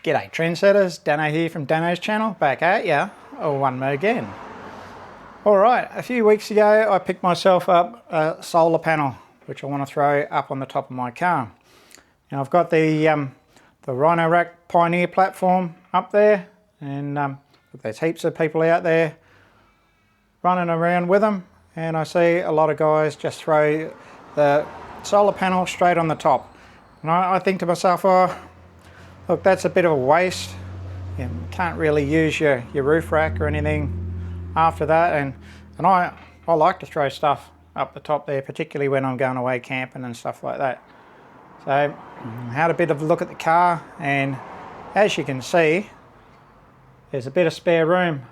G'day trendsetters, Dano here from Dano's channel, back at ya, one more again. Alright, a few weeks ago I picked myself up a solar panel which I want to throw up on the top of my car. Now I've got the Rhino Rack Pioneer platform up there, and there's heaps of people out there running around with them, and I see a lot of guys just throw the solar panel straight on the top. And I think to myself, oh, look, that's a bit of a waste. You can't really use your roof rack or anything after that, and I like to throw stuff up the top there, particularly when I'm going away camping and stuff like that. So I had a bit of a look at the car, and as you can see, there's a bit of spare room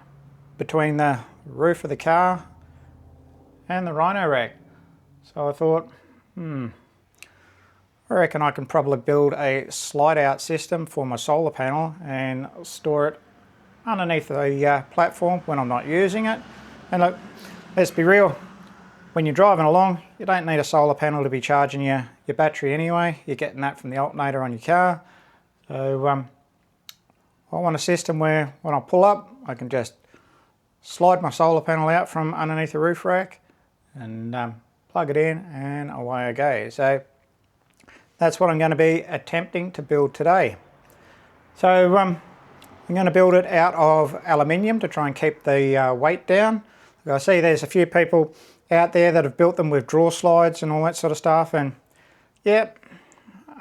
between the roof of the car and the Rhino rack. So I thought, I reckon I can probably build a slide out system for my solar panel and store it underneath the platform when I'm not using it. And look, let's be real, when you're driving along, you don't need a solar panel to be charging your battery anyway. You're getting that from the alternator on your car. So I want a system where when I pull up, I can just slide my solar panel out from underneath the roof rack and plug it in, and away I go. So that's what I'm going to be attempting to build today. So I'm going to build it out of aluminium to try and keep the weight down. I see there's a few people out there that have built them with draw slides and all that sort of stuff, and yep,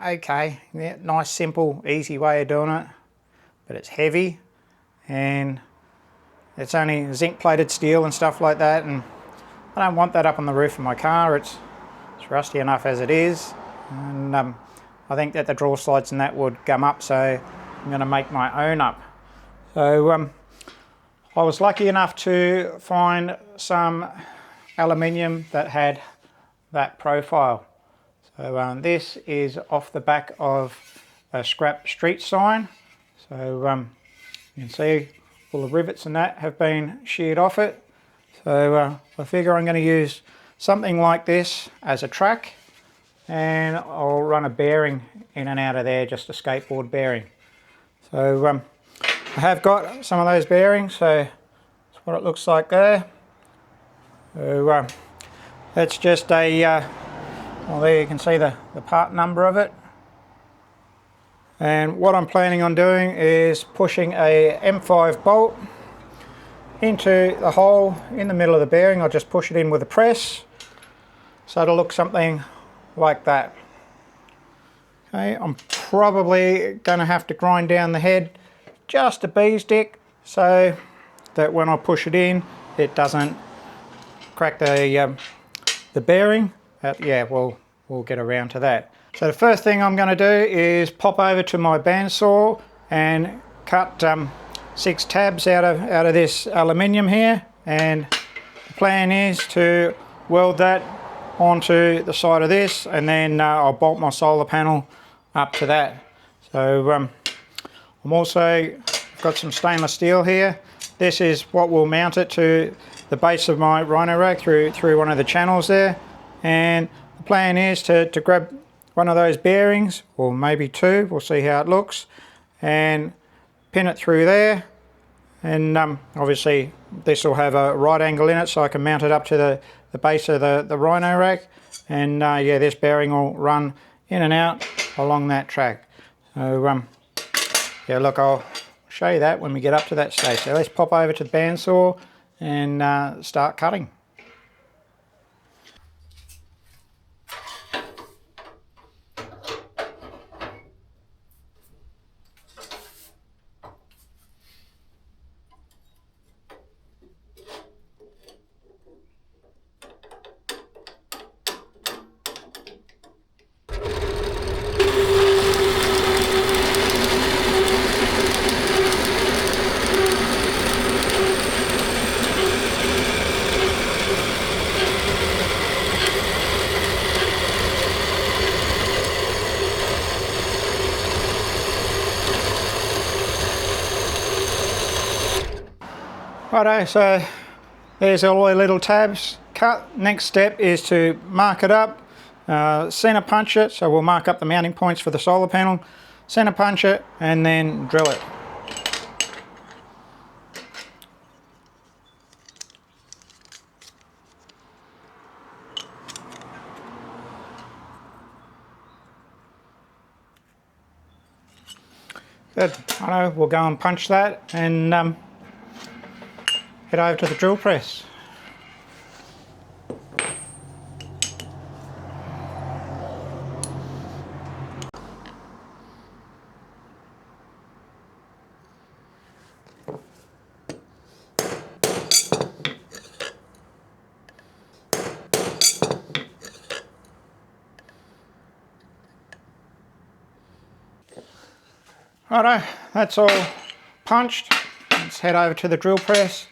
okay, yeah, nice, simple, easy way of doing it, but it's heavy and it's only zinc plated steel and stuff like that, and I don't want that up on the roof of my car. It's rusty enough as it is. And I think that the draw slides and that would gum up, so I'm going to make my own up. So I was lucky enough to find some aluminium that had that profile. So this is off the back of a scrap street sign. So you can see all the rivets and that have been sheared off it. So I figure I'm going to use something like this as a track, and I'll run a bearing in and out of there, just a skateboard bearing. So I have got some of those bearings, so that's what it looks like there. So that's just a, well, there you can see the part number of it. And what I'm planning on doing is pushing a M5 bolt into the hole in the middle of the bearing. I'll just push it in with a press, so it'll look something like that. Okay, I'm probably going to have to grind down the head just a bee's stick so that when I push it in, it doesn't crack the bearing. Yeah, we'll get around to that. So the first thing I'm going to do is pop over to my bandsaw and cut 6 tabs out of this aluminium here, and the plan is to weld that onto the side of this, and then I'll bolt my solar panel up to that. So I'm also got some stainless steel here. This is what will mount it to the base of my Rhino rack through one of the channels there, and the plan is to grab one of those bearings, or maybe 2, we'll see how it looks, and pin it through there. And obviously this will have a right angle in it, so I can mount it up to the base of the Rhino rack, and yeah, this bearing will run in and out along that track. So yeah, look, I'll show you that when we get up to that stage. So let's pop over to the bandsaw and start cutting. Righto, so there's all the little tabs cut. Next step is to mark it up, center punch it, so we'll mark up the mounting points for the solar panel. center punch it and then drill it. Good. I know, we'll go and punch that and head over to the drill press. Righto, that's all punched. Let's head over to the drill press.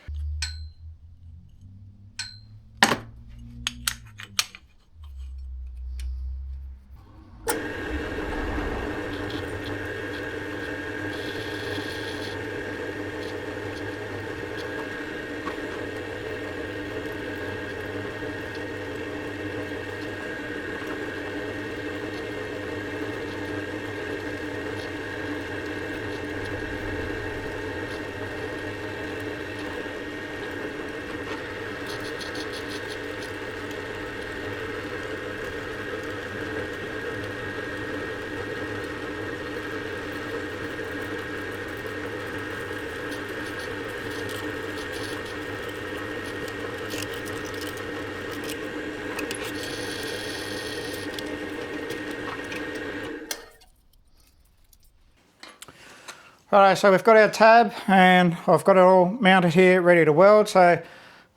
Alright, so we've got our tab and I've got it all mounted here ready to weld. So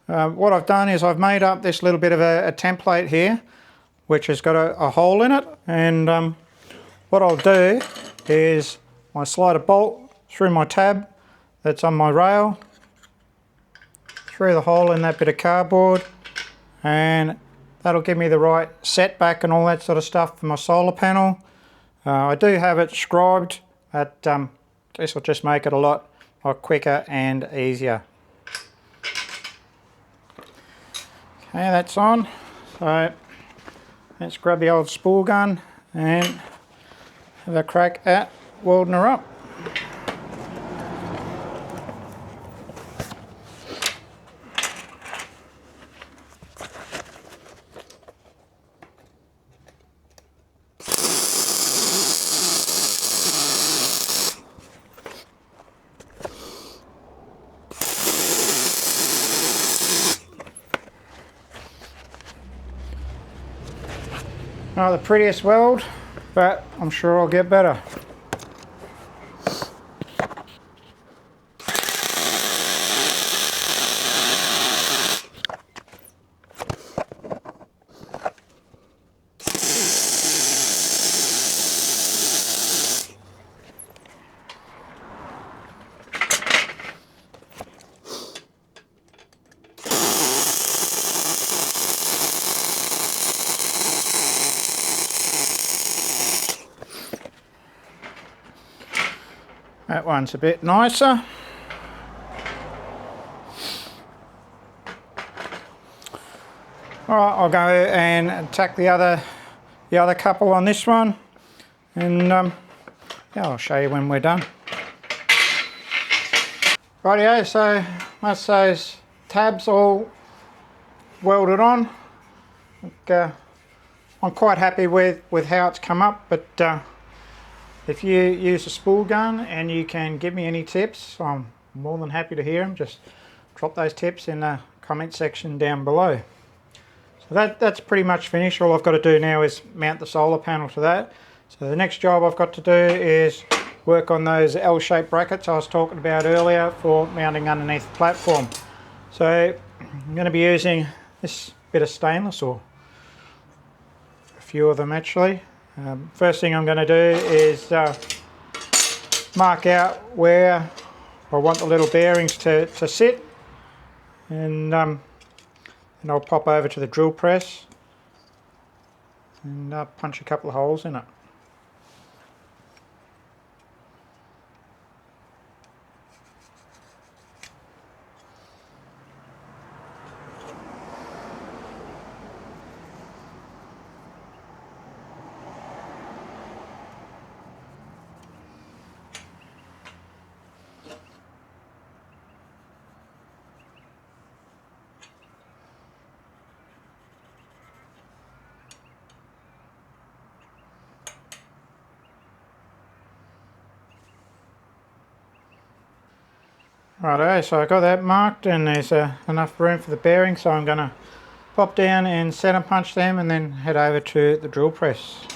what I've done is I've made up this little bit of a template here which has got a hole in it, and what I'll do is I slide a bolt through my tab that's on my rail, through the hole in that bit of cardboard, and that'll give me the right setback and all that sort of stuff for my solar panel. I do have it scribed, but this will just make it a lot quicker and easier. Okay, that's on. So let's grab the old spool gun and have a crack at welding her up. Not the prettiest weld, but I'm sure I'll get better. That one's a bit nicer. Alright, I'll go and attack the other couple on this one, and yeah, I'll show you when we're done. Rightio, so once those tabs all welded on, I'm quite happy with how it's come up, but if you use a spool gun and you can give me any tips, I'm more than happy to hear them. Just drop those tips in the comment section down below. So that's pretty much finished. All I've got to do now is mount the solar panel to that. So the next job I've got to do is work on those L-shaped brackets I was talking about earlier for mounting underneath the platform. So I'm going to be using this bit of stainless, or a few of them actually. First thing I'm going to do is mark out where I want the little bearings to sit, and I'll pop over to the drill press and punch a couple of holes in it. Righto, so I got that marked and there's enough room for the bearing, so I'm going to pop down and center punch them and then head over to the drill press.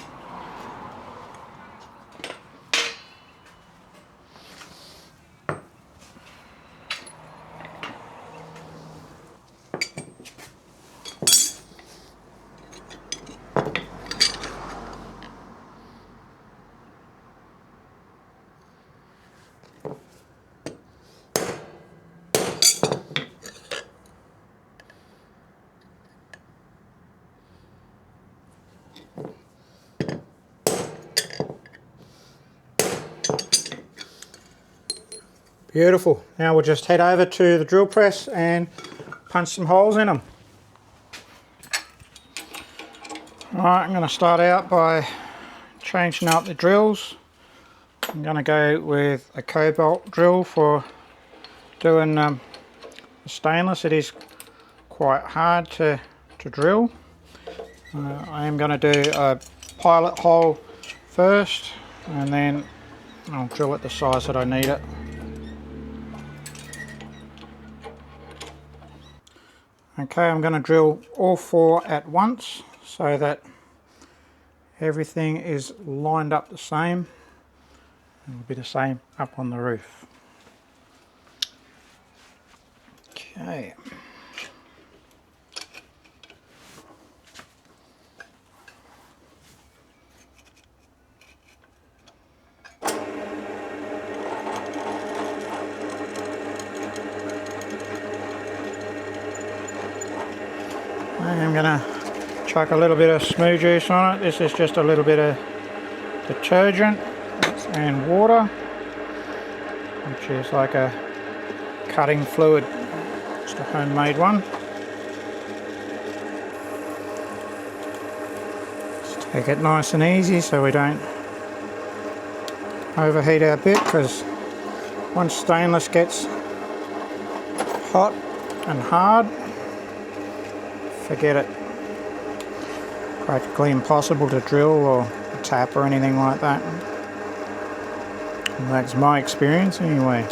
Beautiful. Now we'll just head over to the drill press and punch some holes in them. Alright, I'm going to start out by changing up the drills. I'm going to go with a cobalt drill for doing the stainless. It is quite hard to drill. I am going to do a pilot hole first and then I'll drill it the size that I need it. Okay, I'm going to drill all 4 at once so that everything is lined up the same. It'll be the same up on the roof. Okay. I'm going to chuck a little bit of smooth juice on it. This is just a little bit of detergent and water, which is like a cutting fluid, just a homemade one. Just take it nice and easy so we don't overheat our bit, because once stainless gets hot and hard, forget it. Practically impossible to drill or tap or anything like that. And that's my experience anyway.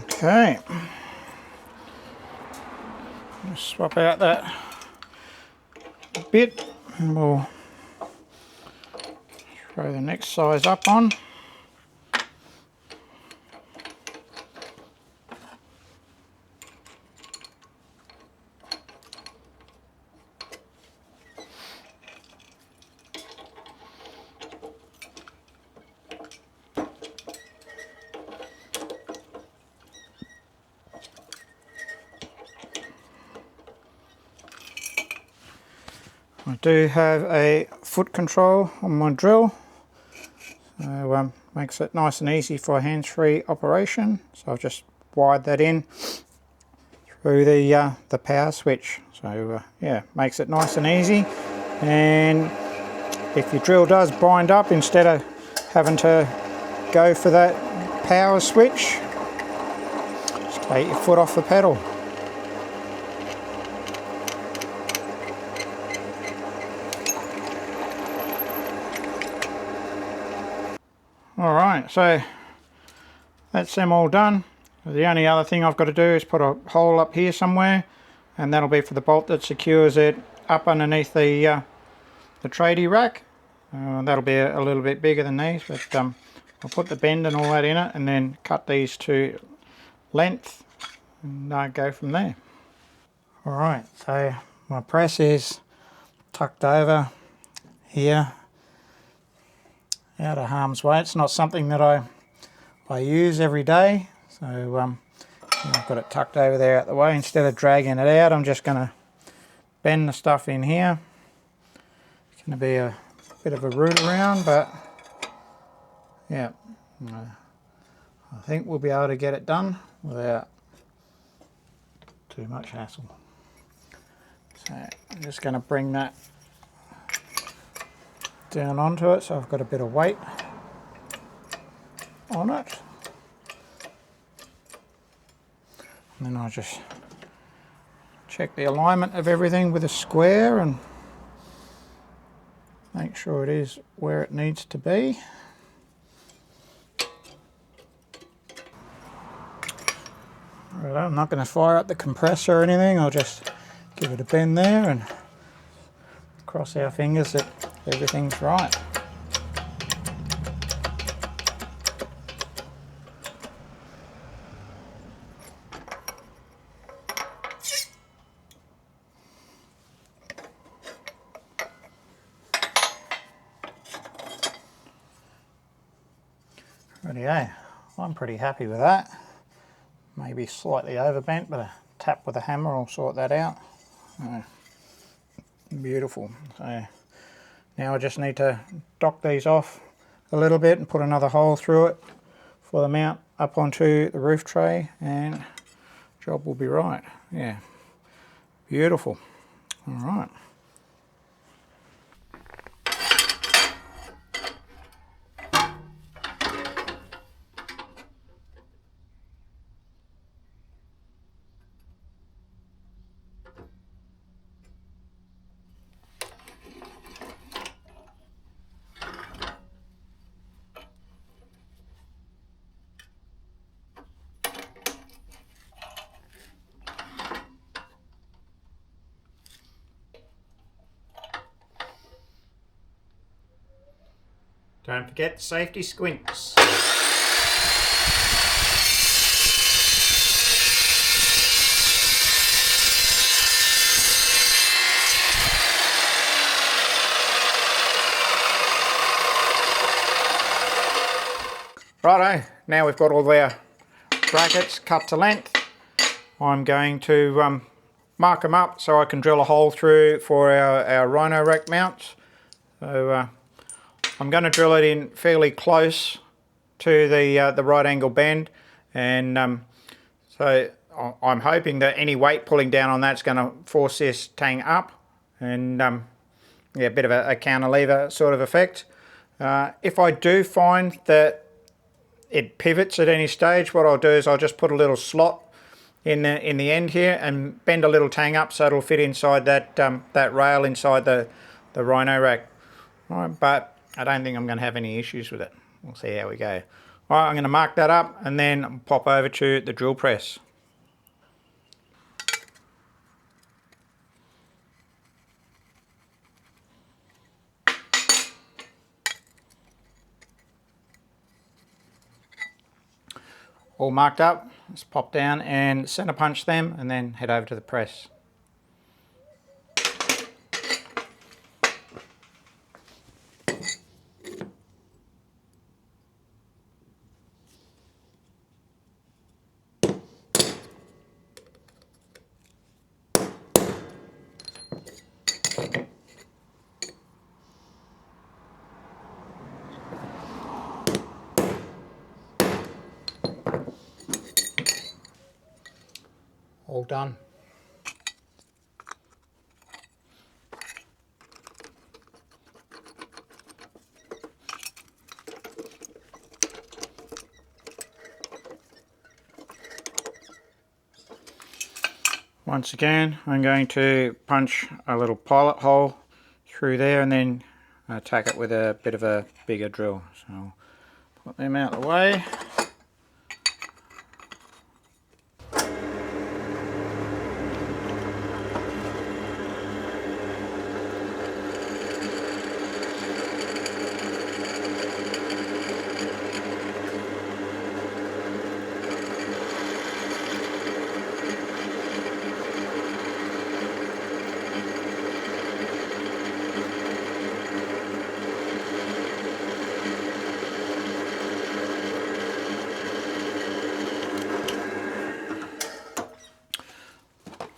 Okay. Swap out that bit and we'll throw the next size up on. I do have a foot control on my drill, so makes it nice and easy for a hands-free operation. So I've just wired that in through the power switch. So yeah, makes it nice and easy. And if your drill does bind up, instead of having to go for that power switch, just take your foot off the pedal. Alright, so that's them all done. The only other thing I've got to do is put a hole up here somewhere, and that'll be for the bolt that secures it up underneath the tradie rack. That'll be a little bit bigger than these, but I'll put the bend and all that in it and then cut these to length and go from there. Alright, so my press is tucked over here, out of harm's way. It's not something that I use every day, so I've got it tucked over there out the way. Instead of dragging it out, I'm just going to bend the stuff in here. It's going to be a bit of a root around, but yeah, I think we'll be able to get it done without too much hassle. So I'm just going to bring that down onto it so I've got a bit of weight on it. then I just check the alignment of everything with a square and make sure it is where it needs to be. Right, I'm not going to fire up the compressor or anything, I'll just give it a bend there and cross our fingers that everything's right. Rightio, I'm pretty happy with that. Maybe slightly overbent, but a tap with a hammer will sort that out. Beautiful. So now I just need to dock these off a little bit and put another hole through it for the mount up onto the roof tray, and job will be right. Yeah, beautiful. All right. Don't forget safety squints. Righto, now we've got all our brackets cut to length. I'm going to mark them up so I can drill a hole through for our rhino rack mounts. So I'm going to drill it in fairly close to the right angle bend, and so I'm hoping that any weight pulling down on that's going to force this tang up, and yeah, a bit of a cantilever sort of effect. If I do find that it pivots at any stage, what I'll do is I'll just put a little slot in the end here and bend a little tang up so it'll fit inside that rail inside the rhino rack. All right, but I don't think I'm going to have any issues with it. We'll see how we go. All right, I'm going to mark that up and then pop over to the drill press. All marked up, let's pop down and center punch them and then head over to the press. All done. Once again, I'm going to punch a little pilot hole through there and then attack it with a bit of a bigger drill. So I'll put them out of the way.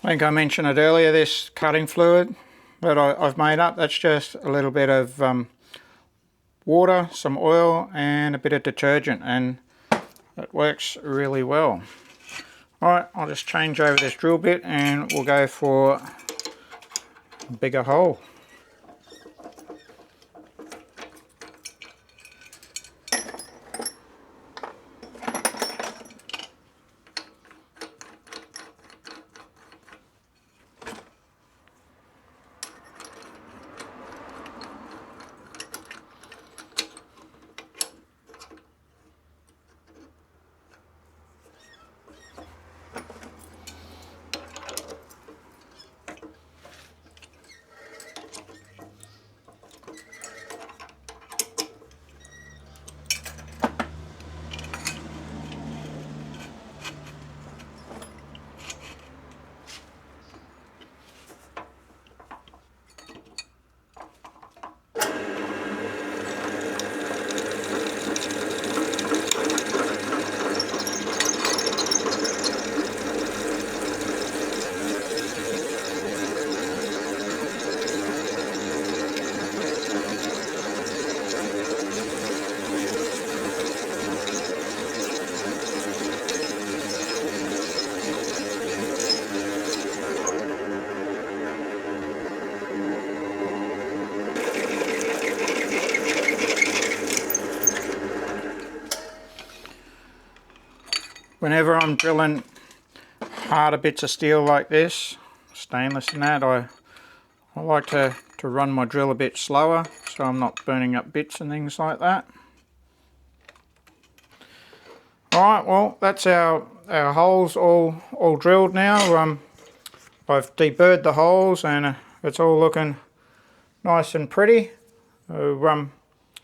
I think I mentioned it earlier, this cutting fluid that I've made up, that's just a little bit of water, some oil and a bit of detergent, and it works really well. Alright, I'll just change over this drill bit and we'll go for a bigger hole. whenever I'm drilling harder bits of steel like this, stainless and that, I like to run my drill a bit slower so I'm not burning up bits and things like that. Alright, well that's our holes all drilled now. I've deburred the holes and it's all looking nice and pretty. So,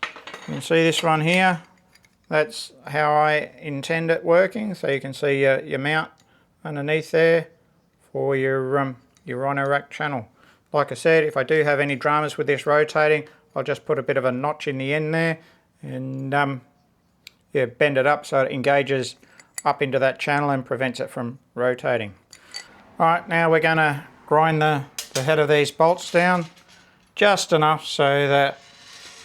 you can see this one here, that's how I intend it working. So you can see your mount underneath there for your rhino rack channel. Like I said, if I do have any dramas with this rotating, I'll just put a bit of a notch in the end there and yeah, bend it up so it engages up into that channel and prevents it from rotating. Alright, now we're going to grind the head of these bolts down just enough so that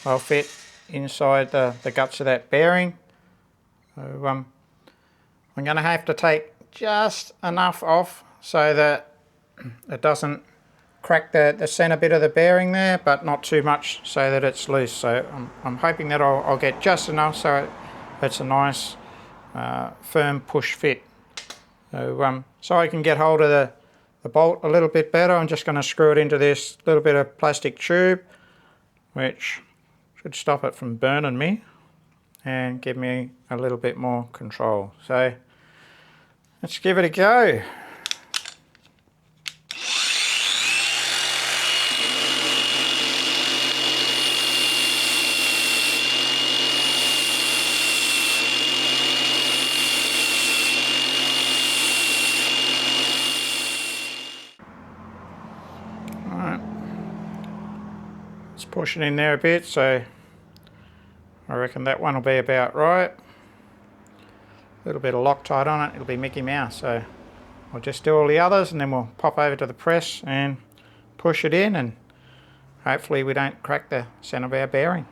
they'll fit inside the guts of that bearing. So I'm going to have to take just enough off so that it doesn't crack the center bit of the bearing there, but not too much so that it's loose. So I'm hoping that I'll get just enough so it's a nice firm push fit. So I can get hold of the bolt a little bit better. I'm just going to screw it into this little bit of plastic tube, which should stop it from burning me and give me a little bit more control. So let's give it a go. Push it in there a bit, so I reckon that one will be about right. A little bit of Loctite on it, it'll be Mickey Mouse. So I'll just do all the others and then we'll pop over to the press and push it in, and hopefully we don't crack the centre of our bearing.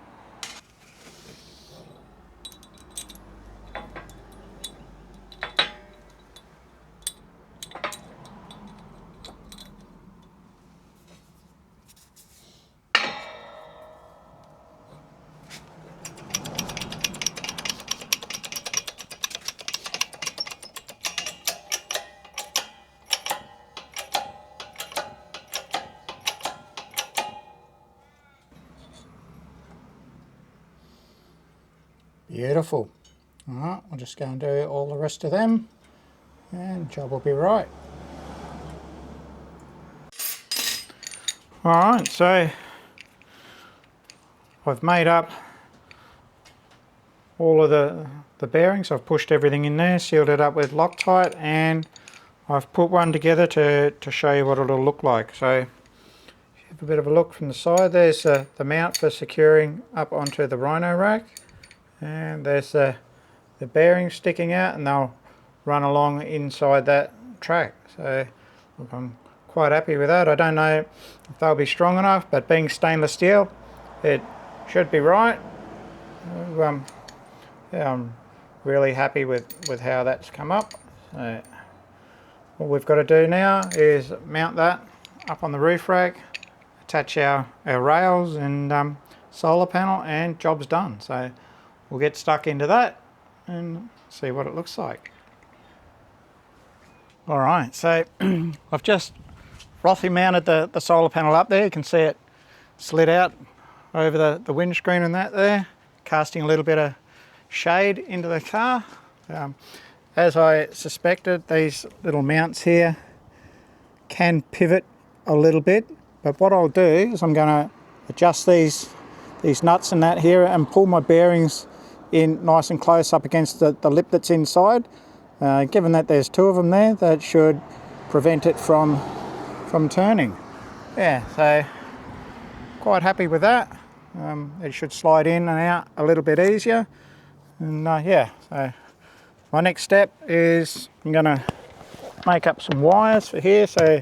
Beautiful. Alright, we'll just go and do all the rest of them and job will be right. Alright, so I've made up all of the bearings. I've pushed everything in there, sealed it up with Loctite, and I've put one together to show you what it'll look like. So have a bit of a look from the side. There's the mount for securing up onto the rhino rack, and there's the bearings sticking out, and they'll run along inside that track. So look, I'm quite happy with that. I don't know if they'll be strong enough, but being stainless steel, it should be right. Yeah, I'm really happy with how that's come up. So what we've got to do now is mount that up on the roof rack, attach our rails and solar panel, and job's done. So we'll get stuck into that and see what it looks like. Alright, so I've just roughly mounted the solar panel up there. You can see it slid out over the windscreen and that there, casting a little bit of shade into the car. As I suspected, these little mounts here can pivot a little bit, but what I'll do is I'm going to adjust these nuts and that here and pull my bearings in nice and close up against the lip that's inside. Given that there's two of them there, that should prevent it from turning. Yeah, so quite happy with that. It should slide in and out a little bit easier. And yeah, so my next step is I'm going to make up some wires for here. So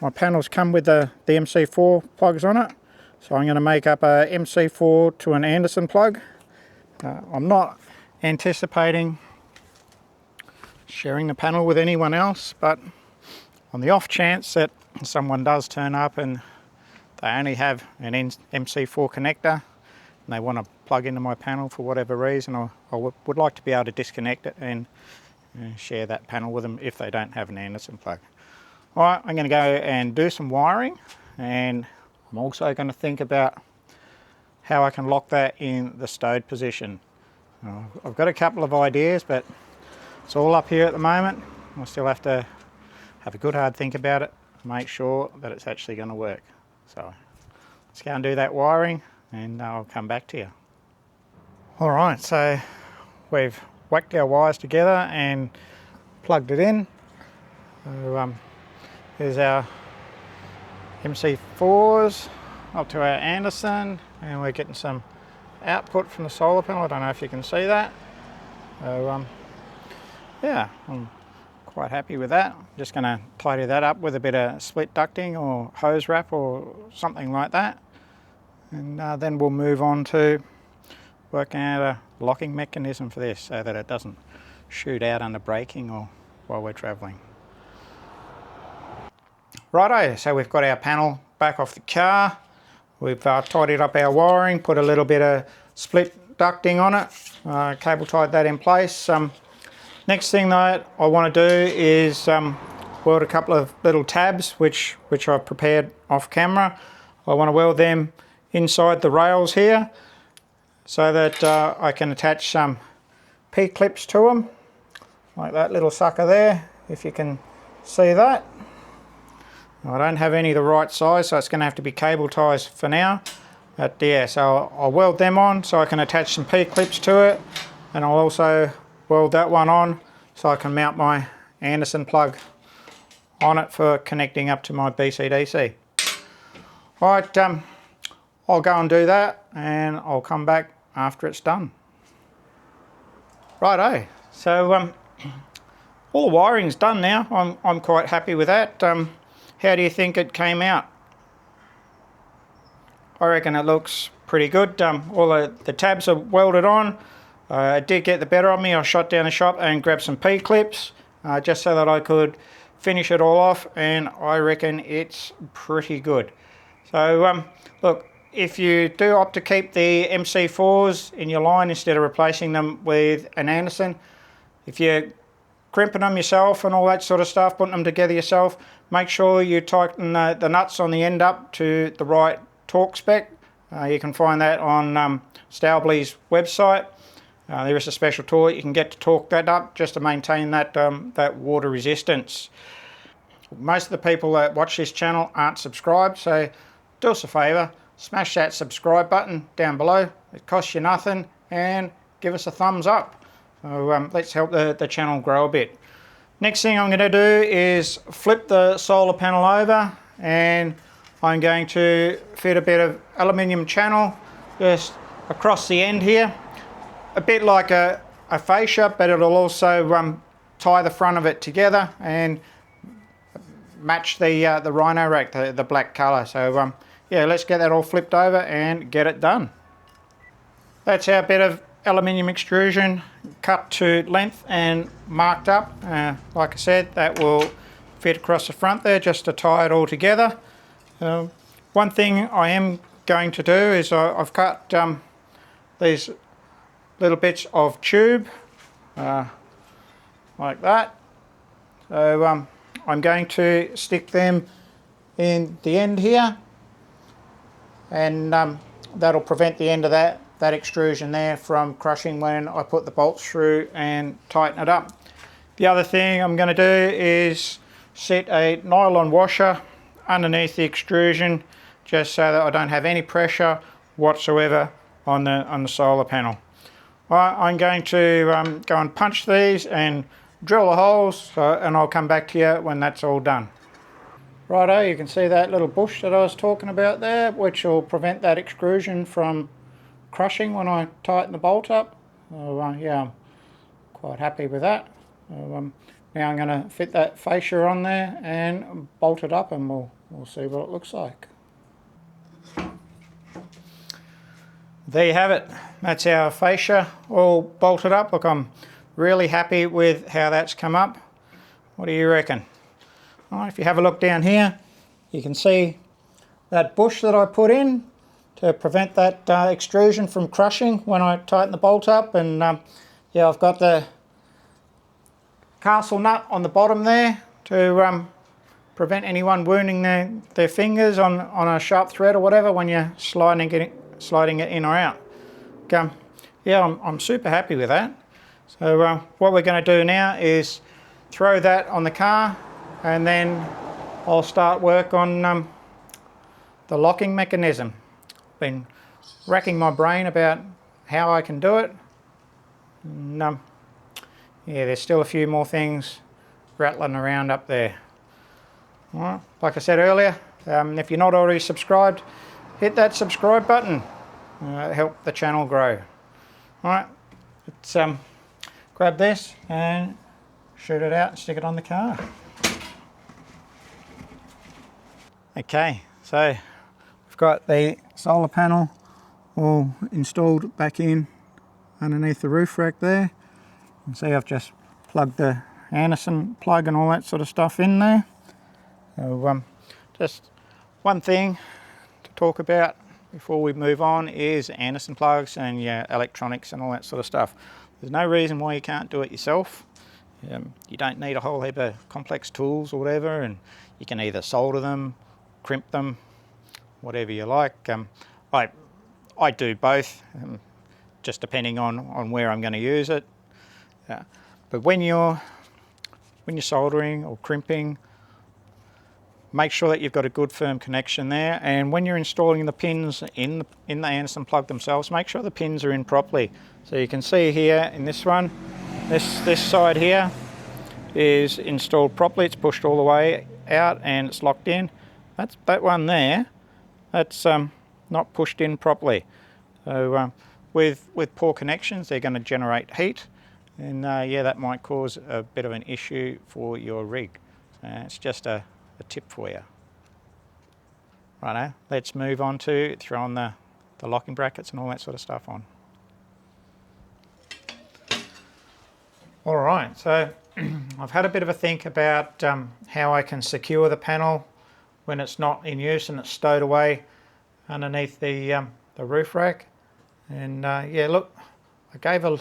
my panels come with the MC4 plugs on it. So I'm going to make up a MC4 to an Anderson plug. I'm not anticipating sharing the panel with anyone else, but on the off chance that someone does turn up and they only have an MC4 connector and they want to plug into my panel for whatever reason, I would like to be able to disconnect it and and share that panel with them if they don't have an Anderson plug. Alright, I'm going to go and do some wiring, and I'm also going to think about how I can lock that in the stowed position. I've got a couple of ideas, but it's all up here at the moment. I still have to have a good hard think about it, make sure that it's actually going to work. So let's go and do that wiring and I'll come back to you. Alright, so we've whacked our wires together and plugged it in. So, here's our MC4s up to our Anderson, and we're getting some output from the solar panel. I don't know if you can see that. So, yeah, I'm quite happy with that. I'm just going to tidy that up with a bit of split ducting or hose wrap or something like that, and then we'll move on to working out a locking mechanism for this so that it doesn't shoot out under braking or while we're travelling. Righto, so we've got our panel back off the car. We've tidied up our wiring, put a little bit of split ducting on it, cable tied that in place. Next thing that I want to do is weld a couple of little tabs which I've prepared off camera. I want to weld them inside the rails here so that I can attach some P-clips to them, like that little sucker there, if you can see that. I don't have any the right size, so it's going to have to be cable ties for now. But yeah, so I'll weld them on so I can attach some P-clips to it, and I'll also weld that one on so I can mount my Anderson plug on it for connecting up to my BCDC. Right, I'll go and do that and I'll come back after it's done. Righto, so all the wiring's done now. I'm quite happy with that. How do you think it came out? I reckon it looks pretty good. All the tabs are welded on. It did get the better of me. I shot down the shop and grabbed some P-clips just so that I could finish it all off, and I reckon it's pretty good. So look, if you do opt to keep the MC4s in your line instead of replacing them with an Anderson, if you're crimping them yourself and all that sort of stuff, putting them together yourself, make sure you tighten the nuts on the end up to the right torque spec. You can find that on Stowbley's website. There is a special tool you can get to torque that up just to maintain that, that water resistance. Most of the people that watch this channel aren't subscribed, so do us a favour, smash that subscribe button down below. It costs you nothing, and give us a thumbs up. So let's help the channel grow a bit. Next thing I'm going to do is flip the solar panel over, and I'm going to fit a bit of aluminium channel just across the end here. A bit like a fascia, but it'll also tie the front of it together and match the rhino rack, the black colour. So yeah, let's get that all flipped over and get it done. That's our bit of aluminium extrusion cut to length and marked up. Like I said, that will fit across the front there just to tie it all together. One thing I am going to do is I've cut these little bits of tube like that. So I'm going to stick them in the end here, and that'll prevent the end of that extrusion there from crushing when I put the bolts through and tighten it up. The other thing I'm going to do is set a nylon washer underneath the extrusion just so that I don't have any pressure whatsoever on the solar panel. Right, I'm going to go and punch these and drill the holes, and I'll come back to you when that's all done. Righto, you can see that little bush that I was talking about there, which will prevent that extrusion from crushing when I tighten the bolt up. So, yeah, I'm quite happy with that. So, now I'm going to fit that fascia on there and bolt it up, and we'll see what it looks like. There you have it. That's our fascia all bolted up. Look, I'm really happy with how that's come up. What do you reckon? Well, if you have a look down here, you can see that bush that I put in to prevent that extrusion from crushing when I tighten the bolt up. And yeah, I've got the castle nut on the bottom there to prevent anyone wounding their fingers on a sharp thread or whatever when you're sliding it in or out. Yeah, I'm super happy with that. So what we're going to do now is throw that on the car, and then I'll start work on the locking mechanism. Been racking my brain about how I can do it. And, yeah, there's still a few more things rattling around up there. All right, like I said earlier, if you're not already subscribed, hit that subscribe button. Help the channel grow. All right, let's grab this and shoot it out and stick it on the car. Okay, so we've got the solar panel all installed back in underneath the roof rack there. You can see I've just plugged the Anderson plug and all that sort of stuff in there. So, just one thing to talk about before we move on is Anderson plugs and your electronics and all that sort of stuff. There's no reason why you can't do it yourself. You don't need a whole heap of complex tools or whatever, and you can either solder them, crimp them, whatever you like. I do both, just depending on where I'm going to use it. But when you're soldering or crimping, make sure that you've got a good firm connection there, and when you're installing the pins in the Anderson plug themselves, make sure the pins are in properly. So you can see here in this one, this side here is installed properly. It's pushed all the way out and it's locked in. That one there, that's not pushed in properly. So with poor connections, they're going to generate heat, and yeah, that might cause a bit of an issue for your rig. So it's just a tip for you. Righto, let's move on to throwing the locking brackets and all that sort of stuff on. All right, so I've had a bit of a think about how I can secure the panel when it's not in use and it's stowed away underneath the roof rack. And yeah, look, I gave a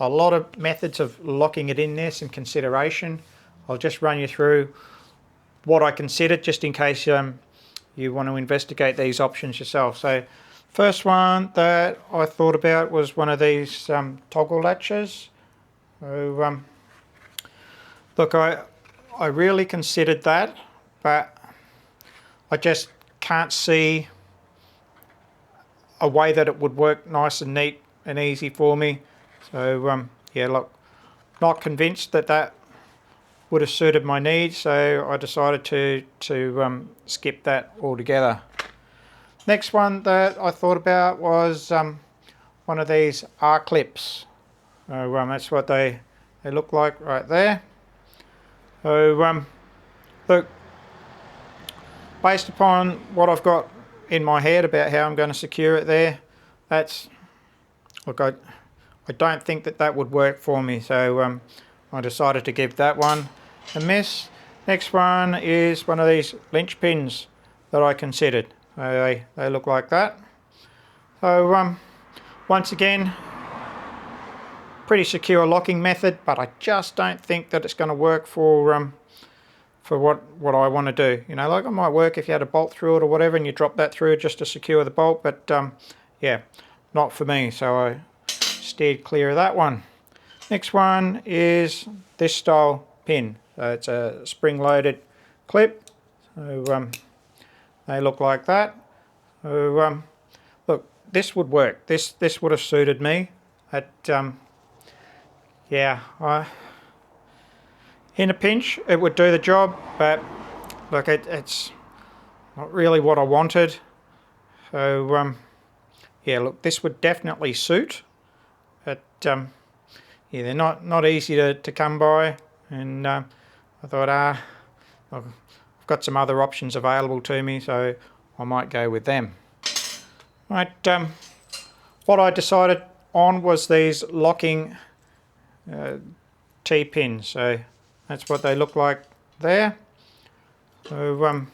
lot of methods of locking it in there, some consideration. I'll just run you through what I considered, just in case you want to investigate these options yourself. So first one that I thought about was one of these toggle latches. So, look, I really considered that, but I just can't see a way that it would work nice and neat and easy for me. So yeah, look, not convinced that would have suited my needs, so I decided to skip that altogether. Next one that I thought about was one of these R-clips. That's what they look like right there. So look, based upon what I've got in my head about how I'm going to secure it there, look, I don't think that would work for me, so I decided to give that one a miss. Next one is one of these lynch pins that I considered. They look like that. So once again, pretty secure locking method, but I just don't think that it's going to work for what I want to do. You know, like it might work if you had a bolt through it or whatever and you drop that through just to secure the bolt, but yeah, not for me, so I steered clear of that one. Next one is this style pin. So it's a spring-loaded clip. So they look like that. So look, this would work. This would have suited me. Yeah, in a pinch it would do the job, but look, it's not really what I wanted. So yeah, look, this would definitely suit, but yeah, they're not easy to come by, and I thought, I've got some other options available to me, so I might go with them. Right, what I decided on was these locking T-pins. So that's what they look like there. So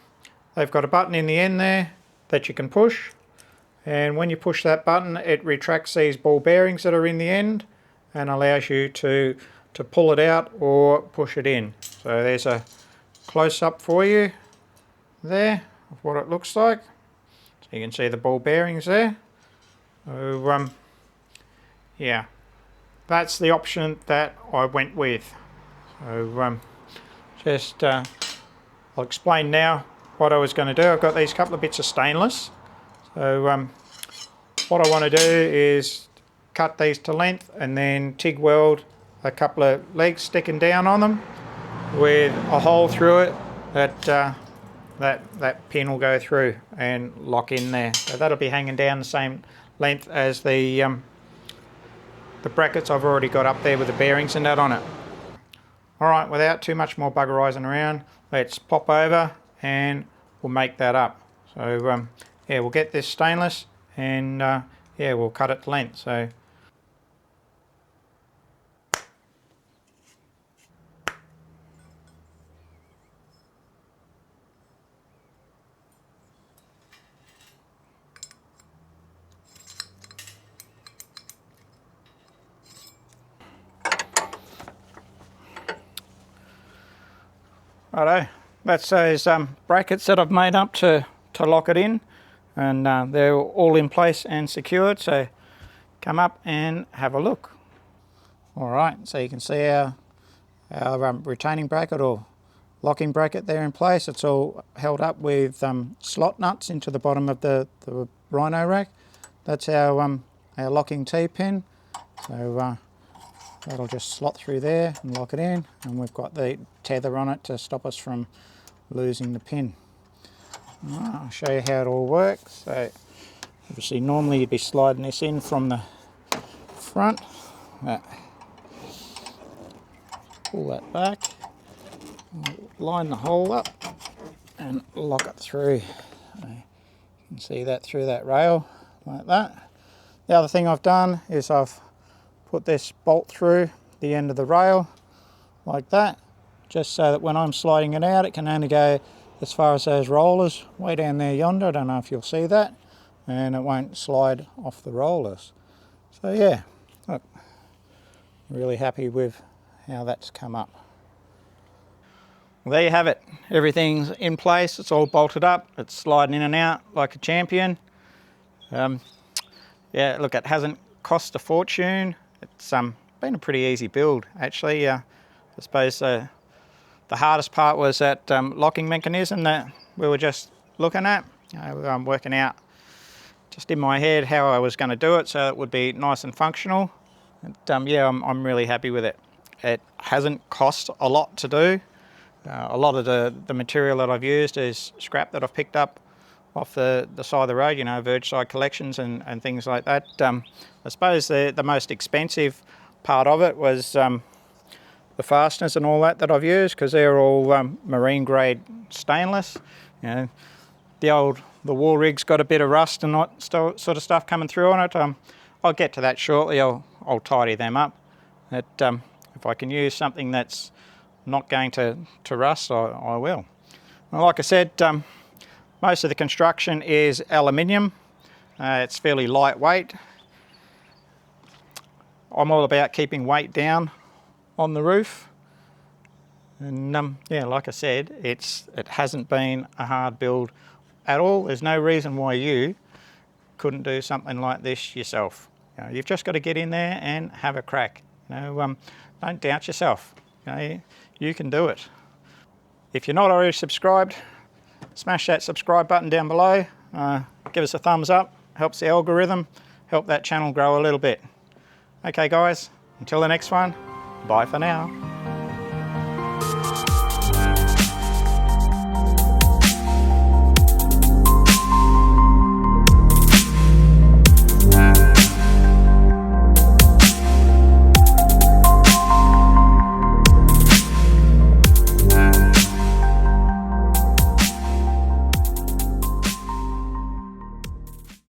they've got a button in the end there that you can push, and when you push that button it retracts these ball bearings that are in the end and allows you to to pull it out or push it in. So there's a close-up for you there of what it looks like. So you can see the ball bearings there. So yeah, that's the option that I went with. So I'll explain now what I was going to do. I've got these couple of bits of stainless. So what I want to do is cut these to length and then TIG weld a couple of legs sticking down on them with a hole through it that pin will go through and lock in there. So that'll be hanging down the same length as the brackets I've already got up there with the bearings and that on it. Alright, without too much more buggerizing around, let's pop over and we'll make that up. So yeah, we'll get this stainless and yeah, we'll cut it to length. So righto, that's those brackets that I've made up to lock it in, and they're all in place and secured, so come up and have a look. Alright, so you can see our retaining bracket or locking bracket there in place. It's all held up with slot nuts into the bottom of the rhino rack. That's our locking T-pin. So that'll just slot through there and lock it in, and we've got the tether on it to stop us from losing the pin. I'll show you how it all works. So obviously normally you'd be sliding this in from the front. Pull that back, line the hole up and lock it through. So you can see that through that rail like that. The other thing I've done is I've put this bolt through the end of the rail like that, just so that when I'm sliding it out it can only go as far as those rollers way down there yonder. I don't know if you'll see that, and it won't slide off the rollers. So yeah, look, really happy with how that's come up. Well, there you have it. Everything's in place, it's all bolted up, it's sliding in and out like a champion. Yeah, look, it hasn't cost a fortune. It's been a pretty easy build actually. I suppose the hardest part was that locking mechanism that we were just looking at. I'm working out just in my head how I was going to do it so it would be nice and functional. And, yeah, I'm really happy with it. It hasn't cost a lot to do. A lot of the material that I've used is scrap that I've picked up off the side of the road, you know, verge side collections and things like that. I suppose the most expensive part of it was the fasteners and all that I've used, because they're all marine grade stainless. You know, the wall rig's got a bit of rust and that sort of stuff coming through on it. I'll get to that shortly. I'll tidy them up. If I can use something that's not going to rust, I will. Well, like I said, most of the construction is aluminium. It's fairly lightweight. I'm all about keeping weight down on the roof, and yeah, like I said, it hasn't been a hard build at all. There's no reason why you couldn't do something like this yourself. You know, you've just got to get in there and have a crack. You know, don't doubt yourself. You know, you can do it. If you're not already subscribed, smash that subscribe button down below. Give us a thumbs up, helps the algorithm, help that channel grow a little bit. Okay guys, until the next one, bye for now.